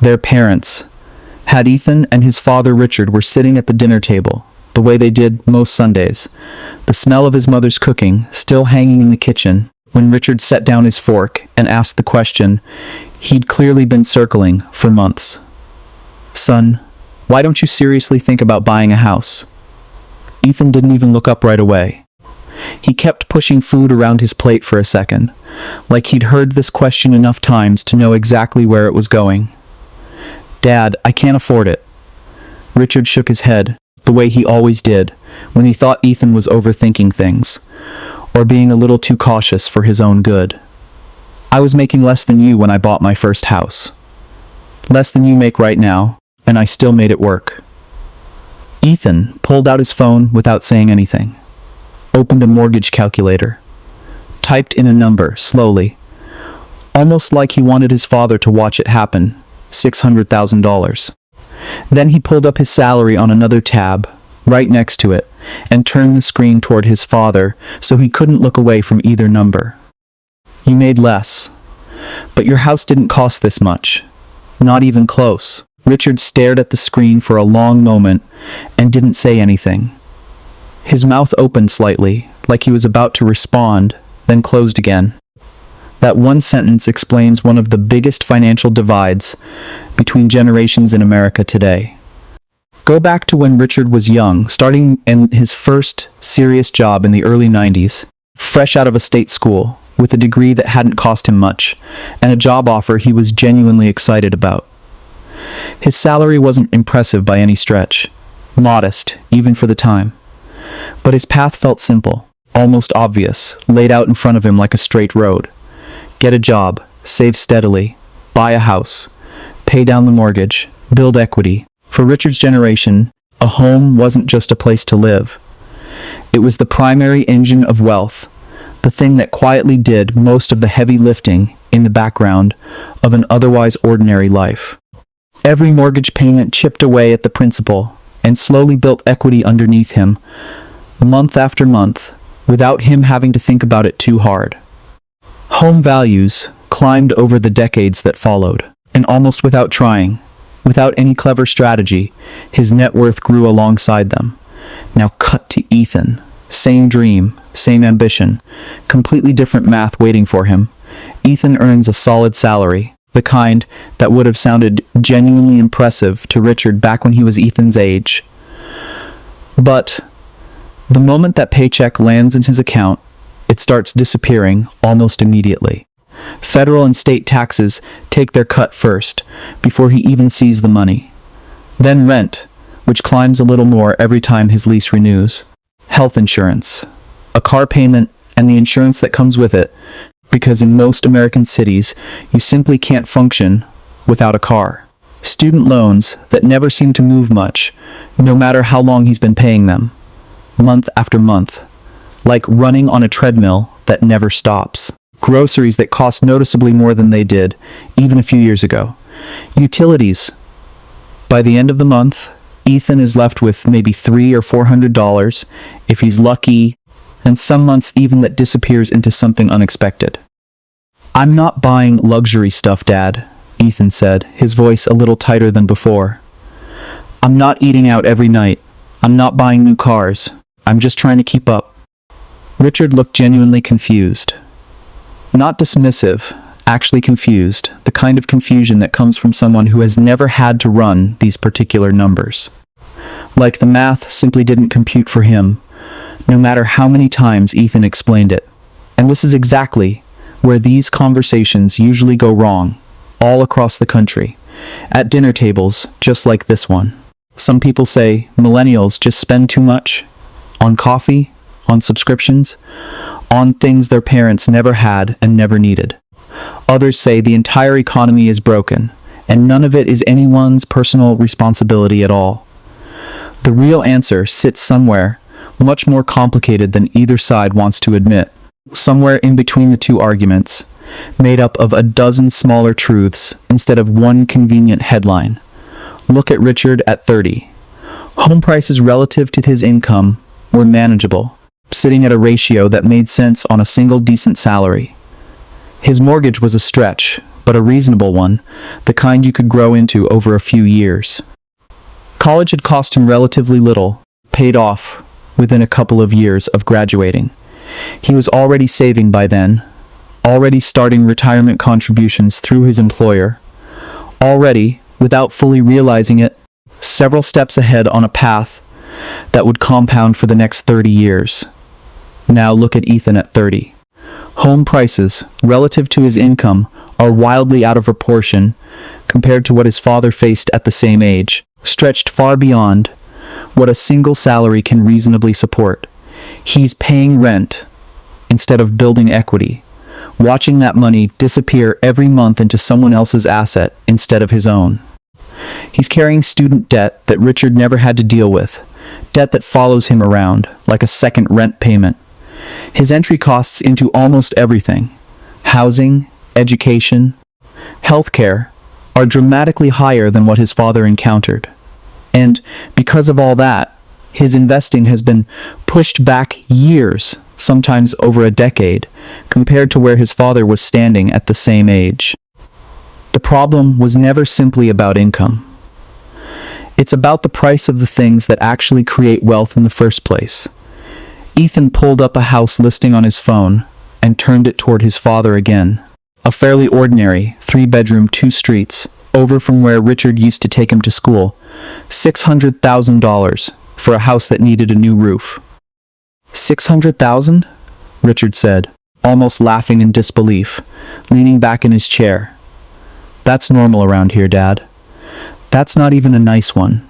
Their parents had Ethan and his father Richard were sitting at the dinner table, the way they did most Sundays, the smell of his mother's cooking still hanging in the kitchen, when Richard set down his fork and asked the question he'd clearly been circling for months. "Son, why don't you seriously think about buying a house?" Ethan didn't even look up right away. He kept pushing food around his plate for a second, like he'd heard this question enough times to know exactly where it was going. "Dad, I can't afford it." Richard shook his head, the way he always did, when he thought Ethan was overthinking things, or being a little too cautious for his own good. "I was making less than you when I bought my first house. Less than you make right now, and I still made it work." Ethan pulled out his phone without saying anything, opened a mortgage calculator, typed in a number slowly, almost like he wanted his father to watch it happen. $600,000. Then he pulled up his salary on another tab, right next to it, and turned the screen toward his father so he couldn't look away from either number. "You made less. But your house didn't cost this much. Not even close." Richard stared at the screen for a long moment and didn't say anything. His mouth opened slightly, like he was about to respond, then closed again. That one sentence explains one of the biggest financial divides between generations in America today. Go back to when Richard was young, starting in his first serious job in the early 90s, fresh out of a state school, with a degree that hadn't cost him much, and a job offer he was genuinely excited about. His salary wasn't impressive by any stretch, modest, even for the time. But his path felt simple, almost obvious, laid out in front of him like a straight road. Get a job, save steadily, buy a house, pay down the mortgage, build equity. For Richard's generation, a home wasn't just a place to live. It was the primary engine of wealth, the thing that quietly did most of the heavy lifting in the background of an otherwise ordinary life. Every mortgage payment chipped away at the principal and slowly built equity underneath him, month after month, without him having to think about it too hard. Home values climbed over the decades that followed, and almost without trying, without any clever strategy, his net worth grew alongside them. Now cut to Ethan. Same dream, same ambition, completely different math waiting for him. Ethan earns a solid salary, the kind that would have sounded genuinely impressive to Richard back when he was Ethan's age. But the moment that paycheck lands in his account, it starts disappearing almost immediately. Federal and state taxes take their cut first, before he even sees the money. Then rent, which climbs a little more every time his lease renews. Health insurance, a car payment, and the insurance that comes with it, because in most American cities, you simply can't function without a car. Student loans that never seem to move much, no matter how long he's been paying them, month after month, like running on a treadmill that never stops. Groceries that cost noticeably more than they did, even a few years ago. Utilities. By the end of the month, Ethan is left with maybe $300 or $400, if he's lucky, and some months even that disappears into something unexpected. "I'm not buying luxury stuff, Dad," Ethan said, his voice a little tighter than before. "I'm not eating out every night. I'm not buying new cars. I'm just trying to keep up." Richard looked genuinely confused. Not dismissive, actually confused, the kind of confusion that comes from someone who has never had to run these particular numbers. Like the math simply didn't compute for him, no matter how many times Ethan explained it. And this is exactly where these conversations usually go wrong, all across the country, at dinner tables just like this one. Some people say millennials just spend too much on coffee, on subscriptions, on things their parents never had and never needed. Others say the entire economy is broken, and none of it is anyone's personal responsibility at all. The real answer sits somewhere much more complicated than either side wants to admit, somewhere in between the two arguments, made up of a dozen smaller truths instead of one convenient headline. Look at Richard at 30. Home prices relative to his income were manageable, sitting at a ratio that made sense on a single decent salary. His mortgage was a stretch, but a reasonable one, the kind you could grow into over a few years. College had cost him relatively little, paid off within a couple of years of graduating. He was already saving by then, already starting retirement contributions through his employer, already, without fully realizing it, several steps ahead on a path that would compound for the next 30 years. Now look at Ethan at 30. Home prices, relative to his income, are wildly out of proportion compared to what his father faced at the same age, stretched far beyond what a single salary can reasonably support. He's paying rent instead of building equity, watching that money disappear every month into someone else's asset instead of his own. He's carrying student debt that Richard never had to deal with, debt that follows him around like a second rent payment. His entry costs into almost everything, housing, education, healthcare, are dramatically higher than what his father encountered. And because of all that, his investing has been pushed back years, sometimes over a decade, compared to where his father was standing at the same age. The problem was never simply about income. It's about the price of the things that actually create wealth in the first place. Ethan pulled up a house listing on his phone and turned it toward his father again. A fairly ordinary, 3-bedroom, 2 streets, over from where Richard used to take him to school. $600,000 for a house that needed a new roof. $600,000? Richard said, almost laughing in disbelief, leaning back in his chair. That's normal around here, Dad. That's not even a nice one.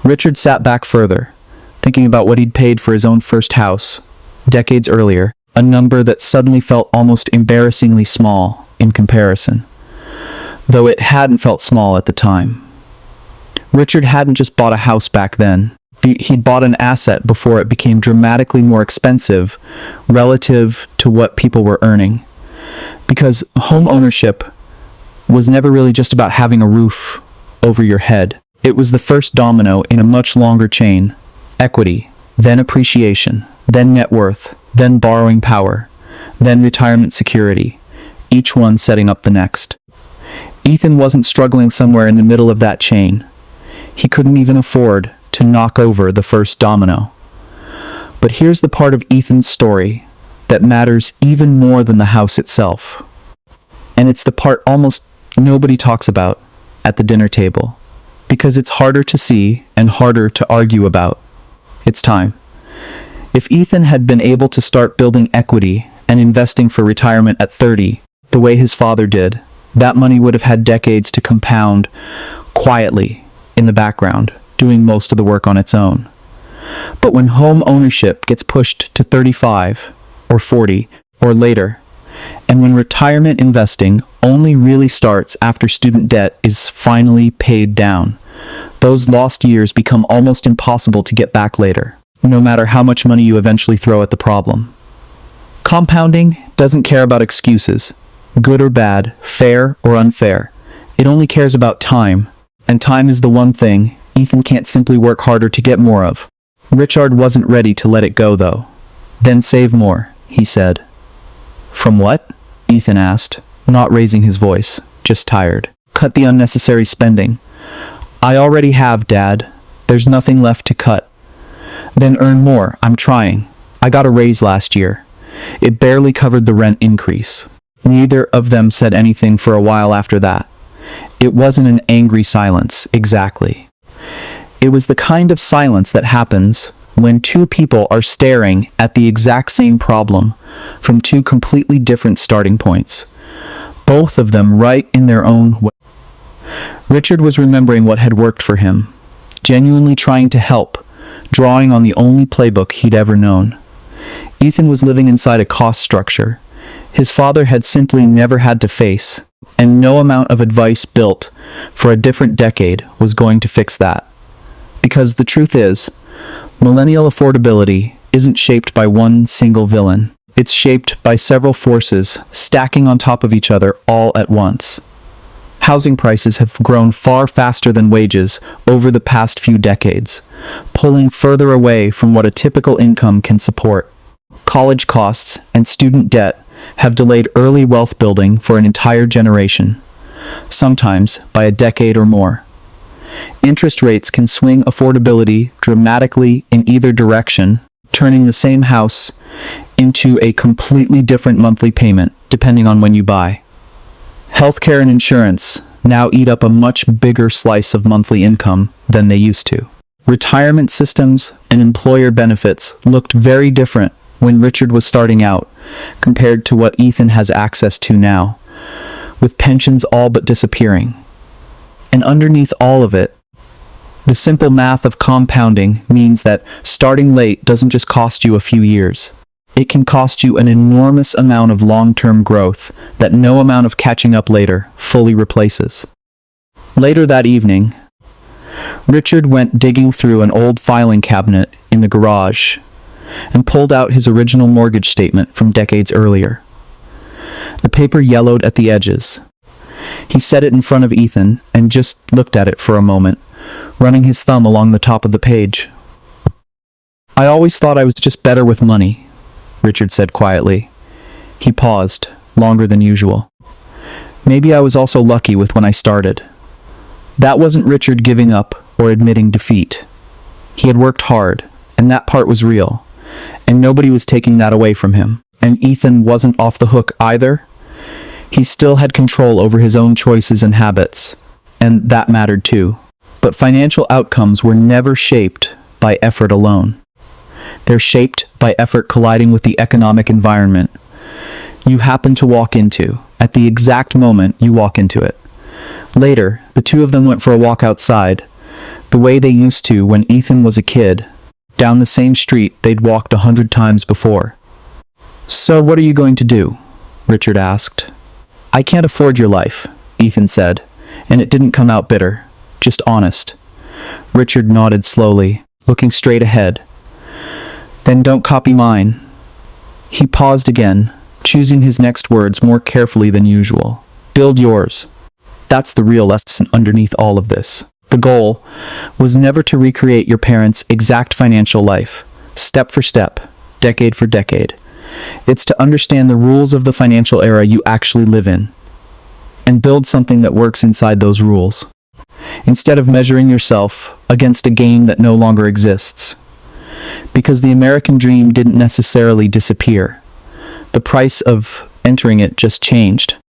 Richard sat back further, thinking about what he'd paid for his own first house, decades earlier, a number that suddenly felt almost embarrassingly small in comparison, though it hadn't felt small at the time. Richard hadn't just bought a house back then. He'd bought an asset before it became dramatically more expensive relative to what people were earning. Because home ownership was never really just about having a roof over your head. It was the first domino in a much longer chain. Equity, then appreciation, then net worth, then borrowing power, then retirement security, each one setting up the next. Ethan wasn't struggling somewhere in the middle of that chain. He couldn't even afford to knock over the first domino. But here's the part of Ethan's story that matters even more than the house itself. And it's the part almost nobody talks about at the dinner table, because it's harder to see and harder to argue about. It's time. If Ethan had been able to start building equity and investing for retirement at 30, the way his father did, that money would have had decades to compound quietly in the background, doing most of the work on its own. But when home ownership gets pushed to 35 or 40 or later, and when retirement investing only really starts after student debt is finally paid down, those lost years become almost impossible to get back later, no matter how much money you eventually throw at the problem. Compounding doesn't care about excuses, good or bad, fair or unfair. It only cares about time, and time is the one thing Ethan can't simply work harder to get more of. Richard wasn't ready to let it go, though. Then save more, he said. From what? Ethan asked, not raising his voice, just tired. Cut the unnecessary spending. I already have, Dad. There's nothing left to cut. Then earn more. I'm trying. I got a raise last year. It barely covered the rent increase. Neither of them said anything for a while after that. It wasn't an angry silence, exactly. It was the kind of silence that happens when two people are staring at the exact same problem from two completely different starting points, both of them right in their own way. Richard was remembering what had worked for him, genuinely trying to help, drawing on the only playbook he'd ever known. Ethan was living inside a cost structure his father had simply never had to face, and no amount of advice built for a different decade was going to fix that. Because the truth is, millennial affordability isn't shaped by one single villain. It's shaped by several forces stacking on top of each other all at once. Housing prices have grown far faster than wages over the past few decades, pulling further away from what a typical income can support. College costs and student debt have delayed early wealth building for an entire generation, sometimes by a decade or more. Interest rates can swing affordability dramatically in either direction, turning the same house into a completely different monthly payment depending on when you buy. Healthcare and insurance now eat up a much bigger slice of monthly income than they used to. Retirement systems and employer benefits looked very different when Richard was starting out compared to what Ethan has access to now, with pensions all but disappearing. And underneath all of it, the simple math of compounding means that starting late doesn't just cost you a few years. It can cost you an enormous amount of long-term growth that no amount of catching up later fully replaces. Later that evening, Richard went digging through an old filing cabinet in the garage and pulled out his original mortgage statement from decades earlier. The paper yellowed at the edges. He set it in front of Ethan and just looked at it for a moment, running his thumb along the top of the page. "I always thought I was just better with money," Richard said quietly. He paused, longer than usual. "Maybe I was also lucky with when I started." That wasn't Richard giving up or admitting defeat. He had worked hard, and that part was real, and nobody was taking that away from him. And Ethan wasn't off the hook either. He still had control over his own choices and habits, and that mattered too. But financial outcomes were never shaped by effort alone. They're shaped by effort colliding with the economic environment you happen to walk into, at the exact moment you walk into it. Later, the two of them went for a walk outside, the way they used to when Ethan was a kid, down the same street they'd walked 100 times before. "So what are you going to do?" Richard asked. "I can't afford your life," Ethan said, and it didn't come out bitter, just honest. Richard nodded slowly, looking straight ahead. "Then don't copy mine." He paused again, choosing his next words more carefully than usual. "Build yours." That's the real lesson underneath all of this. The goal was never to recreate your parents' exact financial life, step for step, decade for decade. It's to understand the rules of the financial era you actually live in, and build something that works inside those rules, instead of measuring yourself against a game that no longer exists. Because the American dream didn't necessarily disappear. The price of entering it just changed.